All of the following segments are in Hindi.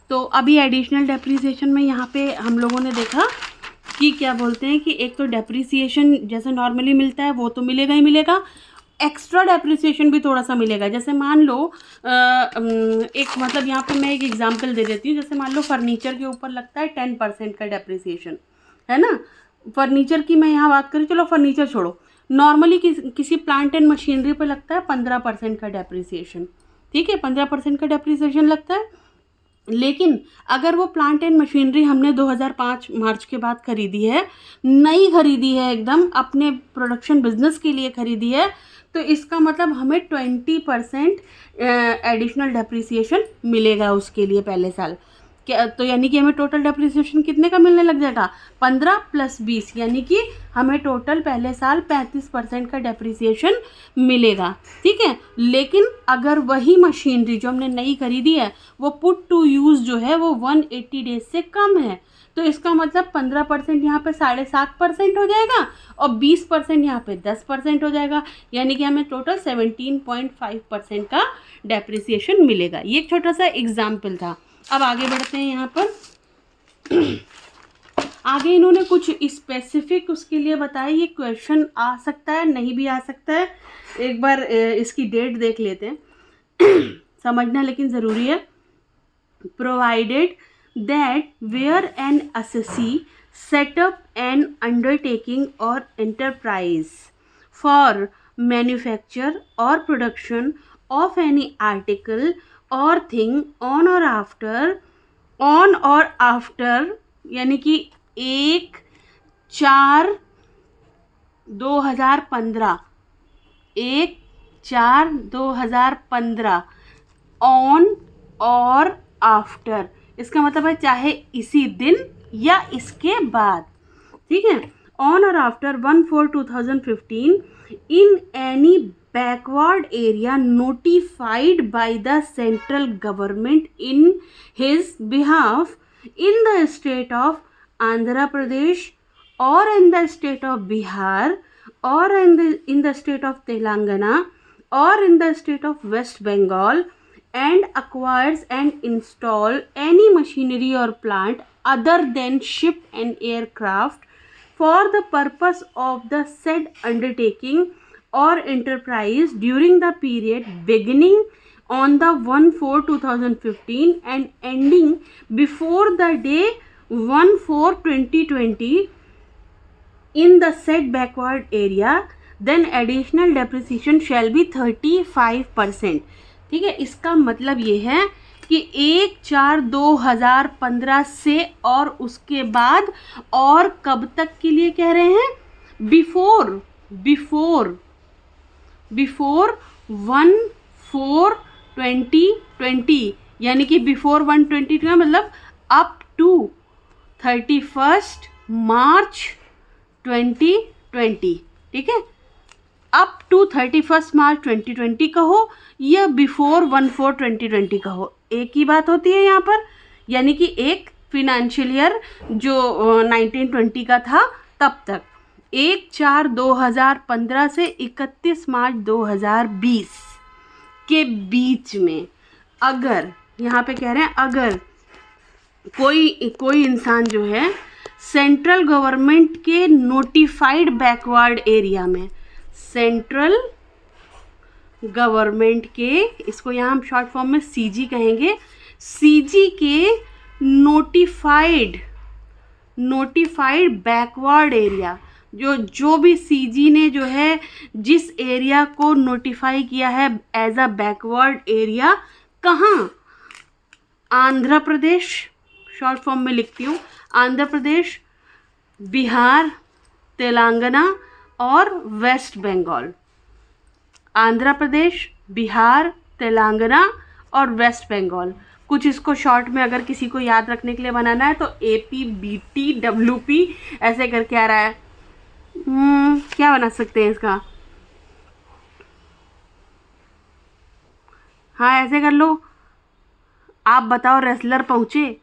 तो अभी एडिशनल डेप्रिसिएशन में यहाँ पे हम लोगों ने देखा कि क्या बोलते हैं कि एक तो डेप्रिसिएशन जैसे नॉर्मली मिलता है वो तो मिलेगा ही मिलेगा, एक्स्ट्रा डेप्रिसिएशन भी थोड़ा सा मिलेगा। जैसे मान लो एक मतलब यहाँ पे मैं एक एग्जांपल दे देती हूँ। जैसे मान लो फर्नीचर के ऊपर लगता है 10% का डेप्रिसिएशन, है ना। फर्नीचर की मैं यहाँ बात करूँ, चलो फर्नीचर छोड़ो, नॉर्मली किसी प्लांट एंड मशीनरी पर लगता है 15% का डेप्रिसिएशन, ठीक है, 15% का डेप्रिसिएशन लगता है। लेकिन अगर वो प्लांट एंड मशीनरी हमने 2005 मार्च के बाद खरीदी है, नई खरीदी है, एकदम अपने प्रोडक्शन बिजनेस के लिए खरीदी है, तो इसका मतलब हमें 20% एडिशनल डेप्रिसिएशन मिलेगा उसके लिए पहले साल। क्या तो यानी कि हमें टोटल डेप्रिसिएशन कितने का मिलने लग जाएगा, 15 + 20, यानी कि हमें टोटल पहले साल 35% का डेप्रिसिएशन मिलेगा, ठीक है। लेकिन अगर वही मशीनरी जो हमने नई खरीदी है वो पुट टू यूज़ जो है वो 180 डेज से कम है, तो इसका मतलब 15% यहाँ पे 7.5% हो जाएगा और 20% यहाँ पे 10% हो जाएगा, यानी कि हमें टोटल 17.5% का डेप्रिसिएशन मिलेगा। ये एक छोटा सा एग्जाम्पल था। अब आगे बढ़ते हैं यहाँ पर। आगे इन्होंने कुछ स्पेसिफिक उसके लिए बताया, ये क्वेश्चन आ सकता है, नहीं भी आ सकता है। एक बार इसकी डेट देख लेते हैं। समझना लेकिन ज़रूरी है। Provided that where an assessee set up an undertaking or enterprise for manufacture or production of any article or thing on or after यानी कि 1/4/2015 1/4/2015 ऑन और आफ्टर, इसका मतलब है चाहे इसी दिन या इसके बाद, ठीक है। ऑन और after 1/4/2015 in any backward area notified by the central government in his behalf in the state of Andhra Pradesh or in the state of Bihar or in the state of Telangana or in the state of West Bengal and acquires and install any machinery or plant other than ship and aircraft for the purpose of the said undertaking or enterprise during the period beginning on the 1/4/2015 and ending before the day 1/4/2020 in the said backward area, then additional depreciation shall be 35%, ठीक है। इसका मतलब ये है कि 1/4/2015 से और उसके बाद और कब तक के लिए कह रहे हैं, बिफोर 1/4/2020, यानी कि बिफोर 1/20 का मतलब अप टू 31 मार्च 2020, ठीक है। अप टू 31 मार्च 2020 कहो या बिफोर 1/4/2020 कहो, एक ही बात होती है यहाँ पर। यानी कि एक फिनेंशियल ईयर जो 1920 का था तब तक, 1/4/2015 से 31 मार्च 2020 के बीच में, अगर यहाँ पे कह रहे हैं अगर कोई इंसान जो है सेंट्रल गवर्नमेंट के नोटिफाइड बैकवर्ड एरिया में, सेंट्रल गवर्नमेंट के, इसको यहाँ हम शॉर्ट फॉर्म में सीजी कहेंगे, सीजी के नोटिफाइड बैकवर्ड एरिया, जो भी सीजी ने जो है जिस एरिया को नोटिफाई किया है एज अ बैकवर्ड एरिया, कहाँ, आंध्र प्रदेश, शॉर्ट फॉर्म में लिखती हूँ, आंध्र प्रदेश, बिहार, तेलंगाना और वेस्ट बंगाल। आंध्र प्रदेश, बिहार, तेलंगाना और वेस्ट बंगाल। कुछ इसको शॉर्ट में अगर किसी को याद रखने के लिए बनाना है तो APBTWP ऐसे करके आ रहा है। क्या बना सकते हैं इसका, हाँ ऐसे कर लो, आप बताओ रेसलर पहुँचे।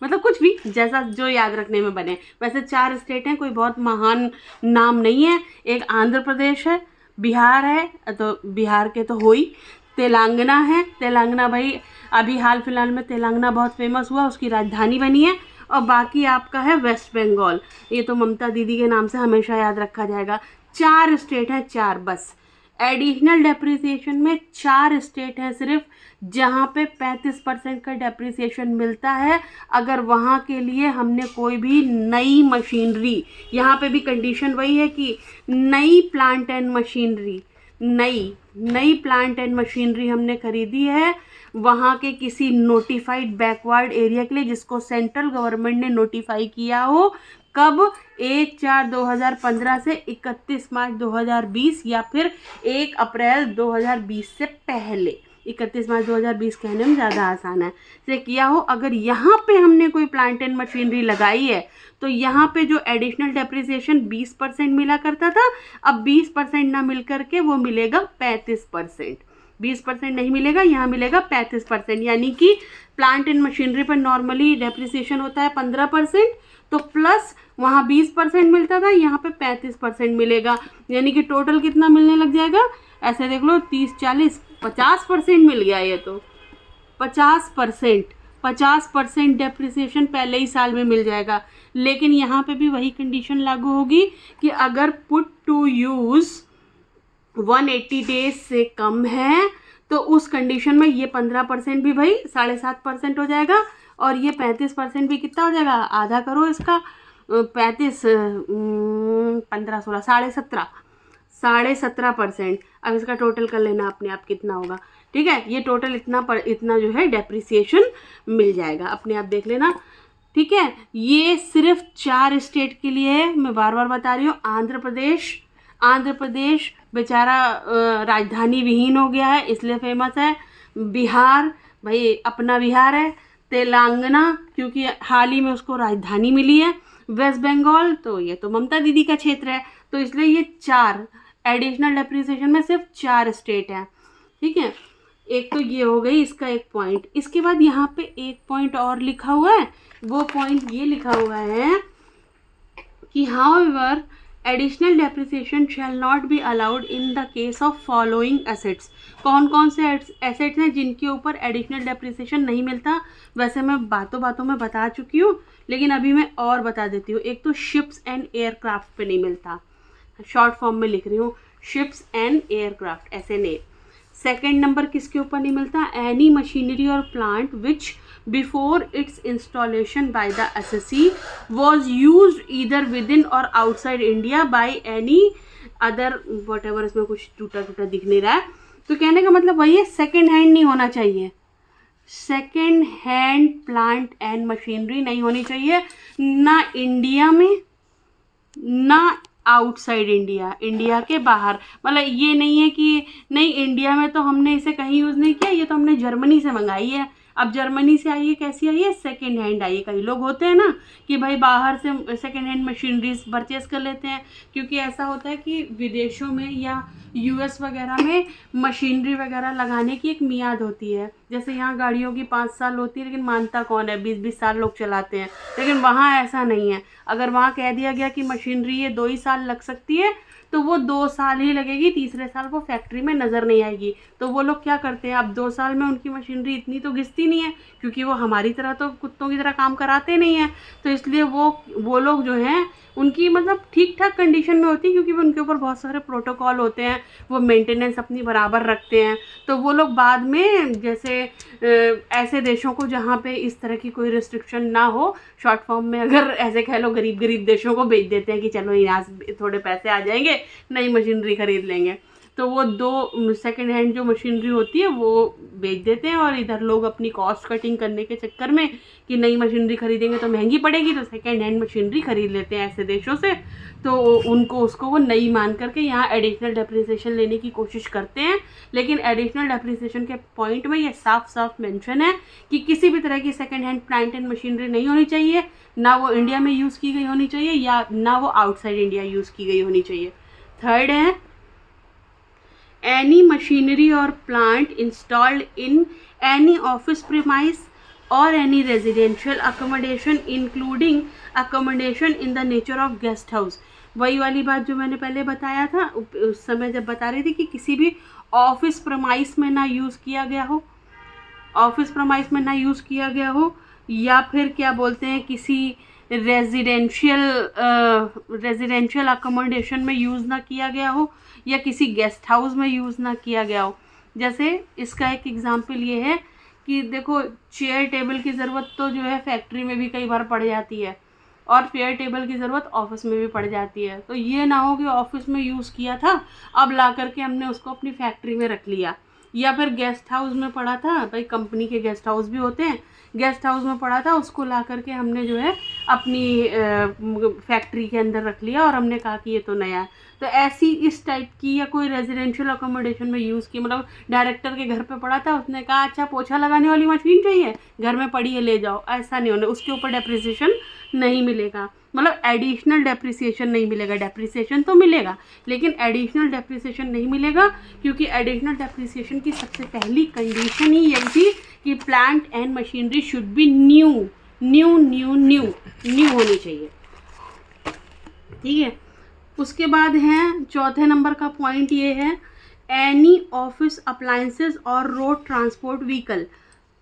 मतलब कुछ भी जैसा जो याद रखने में बने। वैसे 4 स्टेट हैं, कोई बहुत महान नाम नहीं है। एक आंध्र प्रदेश है, बिहार है, तो बिहार के तो हो ही, तेलंगाना है, तेलंगाना भाई अभी हाल फिलहाल में तेलंगाना बहुत फेमस हुआ, उसकी राजधानी बनी है। और बाकी आपका है वेस्ट बंगाल, ये तो ममता दीदी के नाम से हमेशा याद रखा जाएगा। 4 स्टेट हैं, 4 बस। एडिशनल डेप्रिसिएशन में 4 स्टेट हैं सिर्फ जहाँ पे 35% का डेप्रिसिएशन मिलता है अगर वहाँ के लिए हमने कोई भी नई मशीनरी, यहाँ पे भी कंडीशन वही है कि नई प्लांट एंड मशीनरी, नई प्लांट एंड मशीनरी हमने खरीदी है वहाँ के किसी नोटिफाइड बैकवर्ड एरिया के लिए जिसको सेंट्रल गवर्नमेंट ने नोटिफाई किया हो। कब? 1/4/2015 से 31 मार्च 2020 या फिर 1 अप्रैल 2020 से पहले। 31 मार्च 2020 कहने में ज़्यादा आसान है, से किया हो। अगर यहाँ पे हमने कोई प्लांट एंड मशीनरी लगाई है तो यहाँ पे जो एडिशनल डेप्रिसिएशन 20% मिला करता था, अब 20% ना मिल करके वो मिलेगा 35%। 20% नहीं मिलेगा, यहाँ मिलेगा 35%। यानी कि प्लांट एंड मशीनरी पर नॉर्मली डेप्रिसिएशन होता है 15%, तो प्लस वहाँ 20% मिलता था, यहाँ पे 35% मिलेगा। यानी कि टोटल कितना मिलने लग जाएगा? ऐसे देख लो, 30, 40, 50% मिल गया। ये तो 50% डेप्रिसिएशन पहले ही साल में मिल जाएगा। लेकिन यहाँ पे भी वही कंडीशन लागू होगी कि अगर पुट टू यूज़ 180 डेज से कम है तो उस कंडीशन में ये 15% भी भाई 7.5% हो जाएगा और ये 35% भी कितना हो जाएगा? आधा करो इसका, 35, 15, 16, 17.5% अब इसका टोटल कर लेना अपने आप कितना होगा। ठीक है, ये टोटल इतना जो है डेप्रिसिएशन मिल जाएगा, अपने आप देख लेना। ठीक है, ये सिर्फ 4 स्टेट के लिए है, मैं बार बार बता रही हूँ। आंध्र प्रदेश बेचारा राजधानी विहीन हो गया है इसलिए फेमस है। बिहार भाई अपना बिहार है। तेलंगाना क्योंकि हाल ही में उसको राजधानी मिली है। वेस्ट बंगाल तो ये तो ममता दीदी का क्षेत्र है, तो इसलिए ये 4 एडिशनल डेप्रिसिएशन में सिर्फ 4 स्टेट हैं। ठीक है, एक तो ये हो गई इसका एक पॉइंट। इसके बाद यहाँ पे एक पॉइंट और लिखा हुआ है, वो पॉइंट ये लिखा हुआ है कि however additional depreciation shall not be allowed in the case of following assets. कौन कौन से एसेट्स हैं जिनके ऊपर एडिशनल डेप्रिसिएशन नहीं मिलता? वैसे मैं बातों में बता चुकी हूँ, लेकिन अभी मैं और बता देती हूँ। एक तो शिप्स एंड एयरक्राफ्ट पे नहीं मिलता, शॉर्ट फॉर्म में लिख रही हूँ, ships and aircraft, SNA। Second number किसके ऊपर नहीं मिलता? एनी मशीनरी और plant which before its installation by the SSC was use either within और outside India by any other whatever. इसमें कुछ टूटा दिख नहीं रहा है, तो कहने का मतलब वही है, सेकेंड हैंड नहीं होना चाहिए। Second hand plant and machinery नहीं होनी चाहिए, ना इंडिया में ना आउटसाइड इंडिया के बाहर। मतलब ये नहीं है कि नहीं इंडिया में तो हमने इसे कहीं यूज़ नहीं किया, ये तो हमने जर्मनी से मंगाई है। अब जर्मनी से आई है, कैसी आई है? सेकेंड हैंड आई है। कई लोग होते हैं ना कि भाई बाहर से सेकेंड हैंड मशीनरीज परचेस कर लेते हैं, क्योंकि ऐसा होता है कि विदेशों में या US वगैरह में मशीनरी वगैरह लगाने की एक मियाद होती है। जैसे यहाँ गाड़ियों की 5 साल होती है, लेकिन मानता कौन है? 20-20 साल लोग चलाते हैं। लेकिन वहाँ ऐसा नहीं है। अगर वहाँ कह दिया गया कि मशीनरी ये 2 ही साल लग सकती है, तो वो 2 साल ही लगेगी, तीसरे साल वो फैक्ट्री में नज़र नहीं आएगी। तो वो लोग क्या करते हैं, अब 2 साल में उनकी मशीनरी इतनी तो घिसती नहीं है, क्योंकि वो हमारी तरह तो कुत्तों की तरह काम कराते नहीं हैं। तो इसलिए वो लोग जो हैं उनकी मतलब ठीक ठाक कंडीशन में होती है, क्योंकि उनके ऊपर बहुत सारे प्रोटोकॉल होते हैं, वो मेंटेनेंस अपनी बराबर रखते हैं। तो वो लोग बाद में जैसे ऐसे देशों को जहाँ पे इस तरह की कोई रिस्ट्रिक्शन ना हो, शॉर्ट फॉर्म में अगर ऐसे कह लो गरीब देशों को भेज देते हैं कि चलो यहाँ से थोड़े पैसे आ जाएंगे, नई मशीनरी खरीद लेंगे। तो वो 2 सेकेंड हैंड जो मशीनरी होती है वो बेच देते हैं, और इधर लोग अपनी कॉस्ट कटिंग करने के चक्कर में कि नई मशीनरी खरीदेंगे तो महंगी पड़ेगी, तो सेकेंड हैंड मशीनरी खरीद लेते हैं ऐसे देशों से। तो उसको वो नई मान करके यहाँ एडिशनल डेप्रिसिएशन लेने की कोशिश करते हैं। लेकिन एडिशनल डेप्रिसिएशन के पॉइंट में ये साफ मेंशन है कि किसी भी तरह की second hand plant and machinery नहीं होनी चाहिए, ना वो इंडिया में यूज़ की गई होनी चाहिए या ना वो आउटसाइड इंडिया यूज़ की गई होनी चाहिए। थर्ड है, any machinery or plant installed in any office premise or any residential accommodation including accommodation in the nature of guest house। वही वाली बात जो मैंने पहले बताया था उस समय जब बता रही थी कि किसी भी ऑफिस प्रमाइस में ना यूज़ किया गया हो, ऑफिस प्रमाइस में ना यूज़ किया गया हो, या फिर क्या बोलते हैं किसी रेजिडेंशियल अकोमोडेशन में यूज़ ना किया गया हो, या किसी गेस्ट हाउस में यूज़ ना किया गया हो। जैसे इसका एक एग्जांपल ये है कि देखो चेयर टेबल की ज़रूरत तो जो है फैक्ट्री में भी कई बार पड़ जाती है, और चेयर टेबल की ज़रूरत ऑफिस में भी पड़ जाती है। तो ये ना हो कि ऑफिस में यूज़ किया था, अब ला करके हमने उसको अपनी फैक्ट्री में रख लिया, या फिर गेस्ट हाउस में पड़ा था, भाई कंपनी के गेस्ट हाउस भी होते हैं, गेस्ट हाउस में पड़ा था, उसको ला करके हमने जो है अपनी फैक्ट्री के अंदर रख लिया और हमने कहा कि ये तो नया है। तो ऐसी इस टाइप की, या कोई रेजिडेंशियल अकोमोडेशन में यूज़ की, मतलब डायरेक्टर के घर पे पड़ा था, उसने कहा अच्छा पोछा लगाने वाली मशीन चाहिए, घर में पड़ी है ले जाओ, ऐसा नहीं होना, उसके ऊपर डेप्रिसिएशन नहीं मिलेगा, मतलब एडिशनल डेप्रिसिएशन नहीं मिलेगा। डेप्रिसिएशन तो मिलेगा लेकिन एडिशनल डेप्रिसिएशन नहीं मिलेगा, क्योंकि एडिशनल डेप्रिसिएशन की सबसे पहली कंडीशन ही यही थी कि plant and machinery should be new होनी चाहिए। ठीक है, उसके बाद है चौथे नंबर का पॉइंट ये है एनी ऑफिस अप्लायंसेस और road transport vehicle.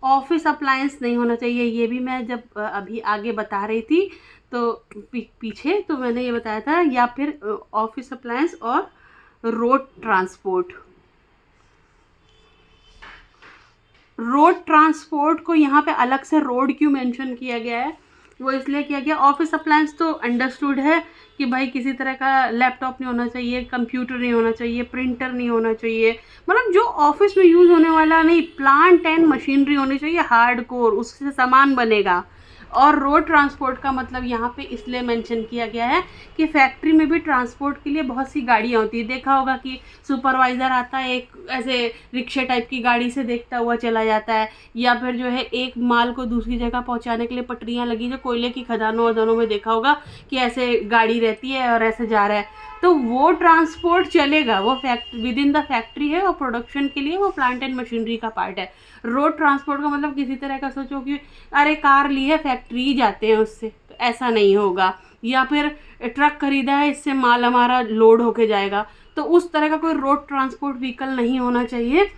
Office appliance नहीं होना चाहिए, ये भी मैं जब अभी आगे बता रही थी तो पीछे तो मैंने ये बताया था, या फिर ऑफिस अप्लायंस और रोड ट्रांसपोर्ट। रोड ट्रांसपोर्ट को यहाँ पे अलग से रोड क्यों मेंशन किया गया है, वो इसलिए किया गया, ऑफिस अप्लायंस तो अंडरस्टूड है कि भाई किसी तरह का लैपटॉप नहीं होना चाहिए, कंप्यूटर नहीं होना चाहिए, प्रिंटर नहीं होना चाहिए, मतलब जो ऑफिस में यूज़ होने वाला नहीं, प्लांट एंड मशीनरी होनी चाहिए हार्डकोर, उससे सामान बनेगा। और रोड ट्रांसपोर्ट का मतलब यहाँ पे इसलिए मेंशन किया गया है कि फैक्ट्री में भी ट्रांसपोर्ट के लिए बहुत सी गाड़ियाँ होती है। देखा होगा कि सुपरवाइज़र आता है, एक ऐसे रिक्शे टाइप की गाड़ी से देखता हुआ चला जाता है, या फिर जो है एक माल को दूसरी जगह पहुँचाने के लिए पटरियाँ लगी, जो कोयले की खदानों वदानों में देखा होगा कि ऐसे गाड़ी रहती है और ऐसे जा रहा है, तो वो ट्रांसपोर्ट चलेगा, वो विद इन द फैक्ट्री है, और प्रोडक्शन के लिए वो प्लांट एंड मशीनरी का पार्ट है। रोड ट्रांसपोर्ट का मतलब किसी तरह का सोचो कि अरे कार ली है फैक्ट्री जाते हैं उससे, तो ऐसा नहीं होगा, या फिर ट्रक खरीदा है इससे माल हमारा लोड होके जाएगा, तो उस तरह का कोई रोड ट्रांसपोर्ट व्हीकल नहीं होना चाहिए,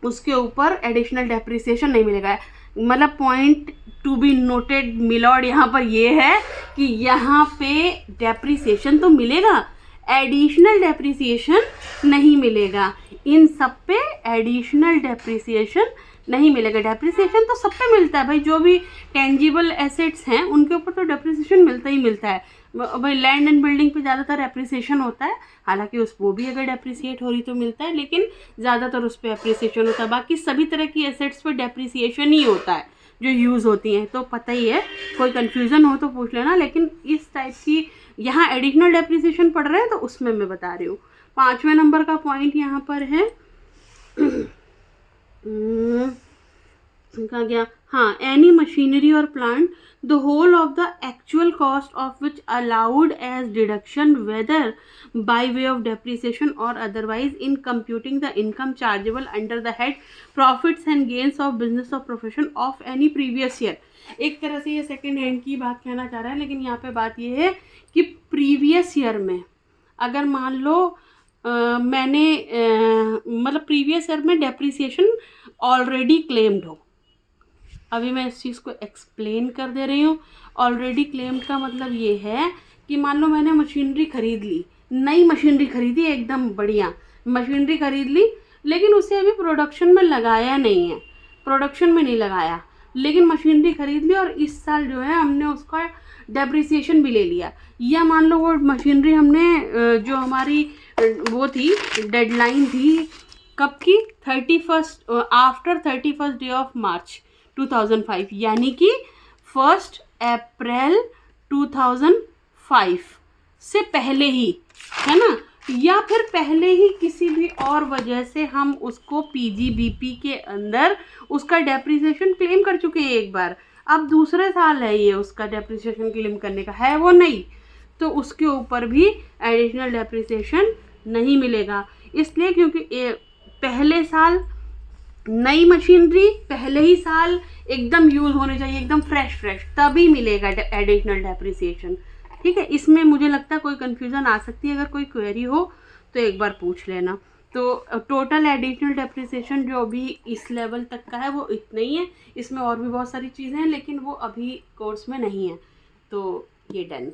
उसके ऊपर एडिशनल डेप्रिसिएशन नहीं मिलेगा। मतलब point to be noted milord यहाँ पर ये है कि यहाँ पे डेप्रिसिएशन तो मिलेगा, एडिशनल डेप्रिसिएशन नहीं मिलेगा। इन सब पे एडिशनल डेप्रिसिएशन नहीं मिलेगा। डेप्रिसिएशन तो सब पे मिलता है भाई, जो भी टेंजिबल एसेट्स हैं उनके ऊपर तो डेप्रिसिएशन मिलता ही मिलता है भाई। लैंड एंड बिल्डिंग पे ज़्यादातर एप्रिसिएशन होता है, हालांकि वो भी अगर डेप्रिसिएट हो रही तो मिलता है, लेकिन ज़्यादातर उस पर एप्रिसिएशन होता है। बाकी सभी तरह की एसेट्स पे डेप्रिसिएशन ही होता है जो यूज़ होती हैं, तो पता ही है, कोई कन्फ्यूज़न हो तो पूछ लेना। लेकिन इस टाइप की यहाँ एडिशनल डेप्रिसिएशन पड़ रहा है तो उसमें मैं बता रही हूँ। 5वें नंबर का पॉइंट यहाँ पर है कहा गया, हाँ, एनी मशीनरी और plant the whole of the actual cost of which allowed as deduction whether by way of depreciation और otherwise in computing the income chargeable under the head profits and gains of business of profession of any previous year. एक तरह से ये सेकेंड हैंड की बात कहना चाह रहा है, लेकिन यहाँ पे बात ये है कि प्रीवियस ईयर में अगर मान लो मैंने मतलब प्रीवियस ईयर में डेप्रिसिएशन ऑलरेडी क्लेम्ड हो, अभी मैं इस चीज़ को एक्सप्लेन कर दे रही हूँ। ऑलरेडी क्लेम्ड का मतलब ये है कि मान लो मैंने मशीनरी खरीद ली, नई मशीनरी खरीदी, एकदम बढ़िया मशीनरी खरीद ली, लेकिन उसे अभी प्रोडक्शन में लगाया नहीं है, प्रोडक्शन में नहीं लगाया, लेकिन मशीनरी खरीद ली और इस साल जो है हमने उसका डेप्रिसिएशन भी ले लिया। या मान लो वो मशीनरी हमने जो हमारी वो थी डेडलाइन थी कब की, 31 आफ्टर 31 डे ऑफ मार्च 2005, यानी कि 1 अप्रैल 2005 से पहले ही, है ना, या फिर पहले ही किसी भी और वजह से हम उसको पीजीबीपी के अंदर उसका डेप्रिसिएशन क्लेम कर चुके हैं एक बार, अब दूसरे साल है ये उसका डेप्रिसिएशन क्लेम करने का है वो नहीं, तो उसके ऊपर भी एडिशनल डेप्रिसिएशन नहीं मिलेगा। इसलिए क्योंकि पहले साल नई मशीनरी, पहले ही साल एकदम यूज़ होने चाहिए, एकदम फ्रेश, तभी मिलेगा एडिशनल डेप्रिसिएशन। ठीक है, इसमें मुझे लगता है कोई कन्फ्यूज़न आ सकती है, अगर कोई क्वेरी हो तो एक बार पूछ लेना। तो टोटल एडिशनल डेप्रिसिएशन जो अभी इस लेवल तक का है वो इतना ही है, इसमें और भी बहुत सारी चीज़ें हैं लेकिन वो अभी कोर्स में नहीं है, तो ये डन।